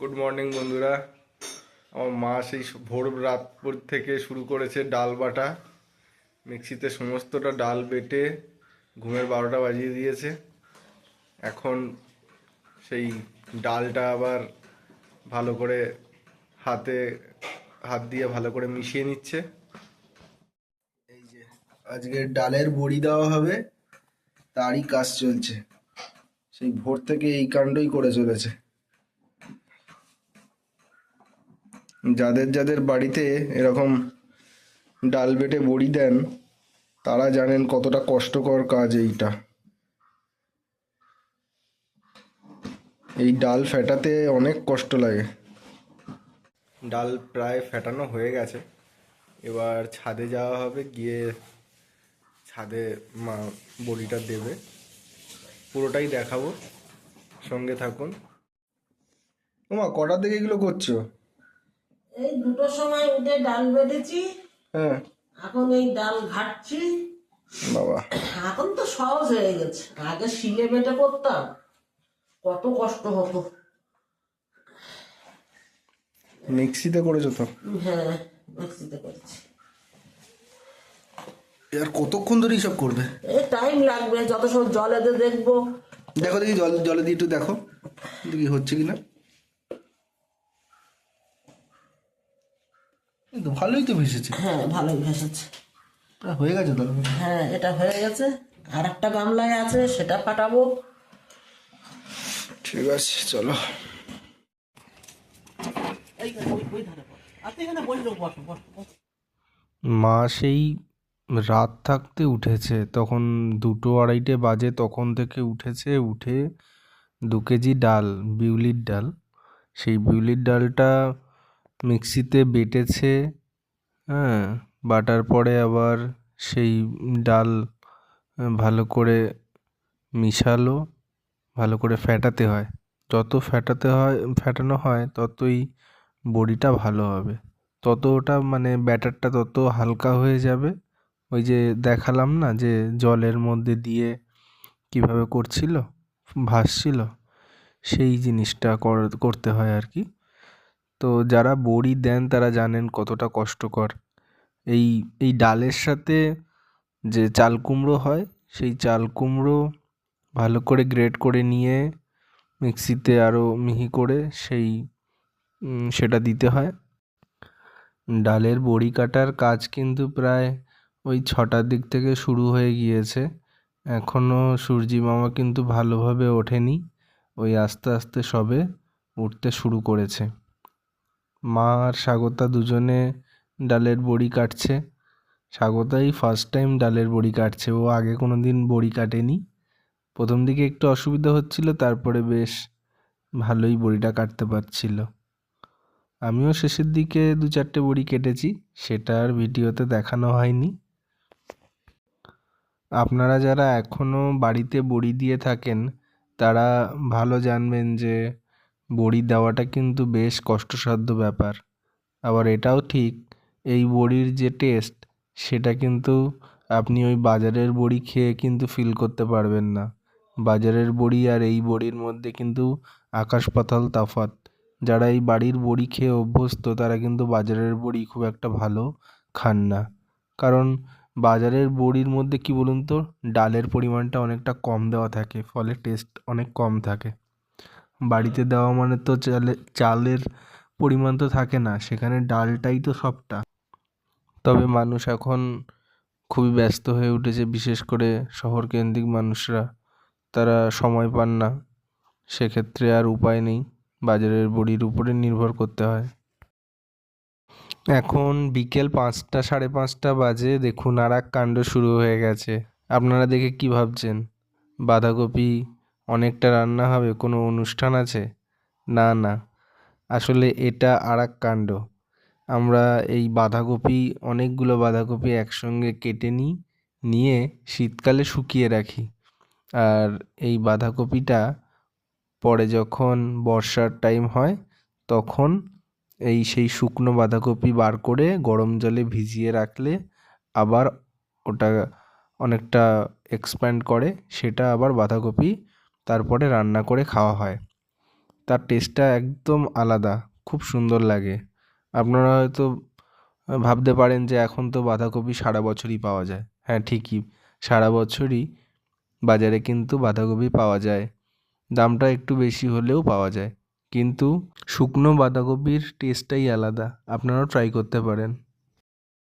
Good morning বন্ধুরা। আমার মা সেই ভোর রাত থেকে শুরু করেছে ডাল বাটা। মিক্সিতে সমস্তটা ডাল বেটে ঘুমের 12টা বাজিয়ে দিয়েছে। এখন সেই ডালটা আবার ভালো করে হাতে হাত দিয়ে ভালো করে মিশিয়ে নিচ্ছে। এই যে আজকে ডালের বড়ি দেওয়া হবে, তারই কাজ চলছে। সেই ভোর থেকে এই কাণ্ডই করে চলেছে। যাদের যাদের বাড়িতে এরকম ডাল বেটে বড়ি দেন তারা জানেন কতটা কষ্টকর কাজ এইটা। এই ডাল ফেটাতে অনেক কষ্ট লাগে। ডাল প্রায় ফেটানো হয়ে গেছে, এবার ছাদে যাওয়া হবে, গিয়ে ছাদে মা বড়িটা দেবে, পুরোটাই দেখাবো, সঙ্গে থাকুন। ওমা, কটার দিকে এগুলো করছো? এই 2টোর সময় উঠে ডাল বেটেছি। হ্যাঁ, এখন এই ডাল ঘাটছি। বাবা, এখন তো সহজ হয়ে গেছে, আগে শিলে বেটে করতাম, কত কষ্ট হতো। মিক্সিতে করেছো তো? হ্যাঁ, মিক্সিতে করেছি। আর কতক্ষণ ধরে এইসব করবে? এই টাইম লাগবে, যত সব জলে দিয়ে দেখবো। দেখো দেখি, জলে দিয়ে একটু দেখো দেখি হচ্ছে কিনা। এই তো ভালোই তো ভেসেছে। হ্যাঁ, ভালোই ভেসেছে। হয়ে গেছে তাহলে। হ্যাঁ, এটা হয়ে গেছে। আর একটা গামলায় আছে, সেটা ফাটাবো। ঠিক আছে, চলো। মা সেই রাত থাকতে উঠেছে, তখন 2-2:30 বাজে, তখন থেকে উঠেছে। উঠে 2 কেজি ডাল, বিউলির ডাল, সেই বিউলির ডালটা মিক্সিতে বেটেছে। হ্যাঁ, বাটার পরে আবার সেই ডাল ভালো করে মিশালো, ভালো করে ফেটাতে হয়। যত ফেটানো হয় ততই বড়িটা ভালো হবে, তত ওটা মানে ব্যাটারটা তত হালকা হয়ে যাবে। ওই যে দেখালাম না যে জলের মধ্যে দিয়ে কিভাবে করছিল, ভাসছিল, সেই জিনিসটা করতে হয় আর কি। তো যারা বড়ি দেন তারা জানেন কতটা কষ্টকর। এই এই ডালের সাথে যে চাল কুমড়ো হয়, সেই চাল কুমড়ো ভালো করে গ্রেট করে নিয়ে মিক্সিতে আরও মিহি করে সেটা দিতে হয়। ডালের বড়ি কাটার কাজ কিন্তু প্রায় ওই 6টার দিক থেকে শুরু হয়ে গিয়েছে। এখনও সূর্যি মামা কিন্তু ভালোভাবে ওঠেনি, ওই আস্তে আস্তে সবে উঠতে শুরু করেছে। মা আর স্বাগতা দুজনে ডালের বড়ি কাটছে। স্বাগতাই ফার্স্ট টাইম ডালের বড়ি কাটছে, ও আগে কোনো দিন বড়ি কাটেনি। প্রথম দিকে একটু অসুবিধা হচ্ছিল, তারপরে বেশ ভালোই বড়িটা কাটতে পারছিল। আমিও শেষের দিকে 2-4টে বড়ি কেটেছি, সেটা আর ভিডিওতে দেখানো হয়নি। আপনারা যারা এখনও বাড়িতে বড়ি দিয়ে থাকেন তারা ভালো জানবেন যে বড়ি দেওয়াটা কিন্তু বেশ কষ্টসাধ্য ব্যাপার। আবার এটাও ঠিক, এই বড়ির যে টেস্ট সেটা কিন্তু আপনি ওই বাজারের বড়ি খেয়ে কিন্তু ফিল করতে পারবেন না। বাজারের বড়ি আর এই বড়ির মধ্যে কিন্তু আকাশ পাতাল তফাৎ। যারা এই বাড়ির বড়ি খেয়ে অভ্যস্ত তারা কিন্তু বাজারের বড়ি খুব একটা ভালো খান না। কারণ বাজারের বড়ির মধ্যে কি বলুন তো, ডালের পরিমাণটা অনেকটা কম দেওয়া থাকে, ফলে টেস্ট অনেক কম থাকে। বাড়িতে দেওয়া মানে তো চালের পরিমাণ তো থাকে না, সেখানে ডালটাই তো সবটা। তবে মানুষ এখন খুবই ব্যস্ত হয়ে উঠেছে, বিশেষ করে শহরকেন্দ্রিক মানুষরা, তারা সময় পান না, সেক্ষেত্রে আর উপায় নেই, বাজারের বড়ির উপরে নির্ভর করতে হয়। এখন বিকেল 5টা 5:30 বাজে, দেখুন আর এক কাণ্ড শুরু হয়ে গেছে। আপনারা দেখে কি ভাবছেন, বাঁধাকপি অনেকটা রান্না হবে, কোনো অনুষ্ঠান আছে? না না, আসলে এটা আর এক কাণ্ড। আমরা এই বাঁধাকপি, অনেকগুলো বাঁধাকপি একসঙ্গে কেটে নিয়ে শীতকালে শুকিয়ে রাখি। আর এই বাঁধাকপিটা পরে যখন বর্ষার টাইম হয় তখন সেই শুকনো বাঁধাকপি বার করে গরম জলে ভিজিয়ে রাখলে আবার ওটা অনেকটা এক্সপ্যান্ড করে, সেটা আবার বাঁধাকপি তারপরে রান্না করে খাওয়া হয়। তার টেস্টটা একদম আলাদা, খুব সুন্দর লাগে। আপনারা হয়তো ভাবতে পারেন যে এখন তো বাঁধাকপি সারা বছরই পাওয়া যায়। হ্যাঁ, ঠিকই, সারা বছরই বাজারে কিন্তু বাঁধাকপি পাওয়া যায়। দামটা একটু বেশি হলেও পাওয়া যায়, কিন্তু শুকনো বাঁধাকপির টেস্টটাই আলাদা। আপনারাও ট্রাই করতে পারেন।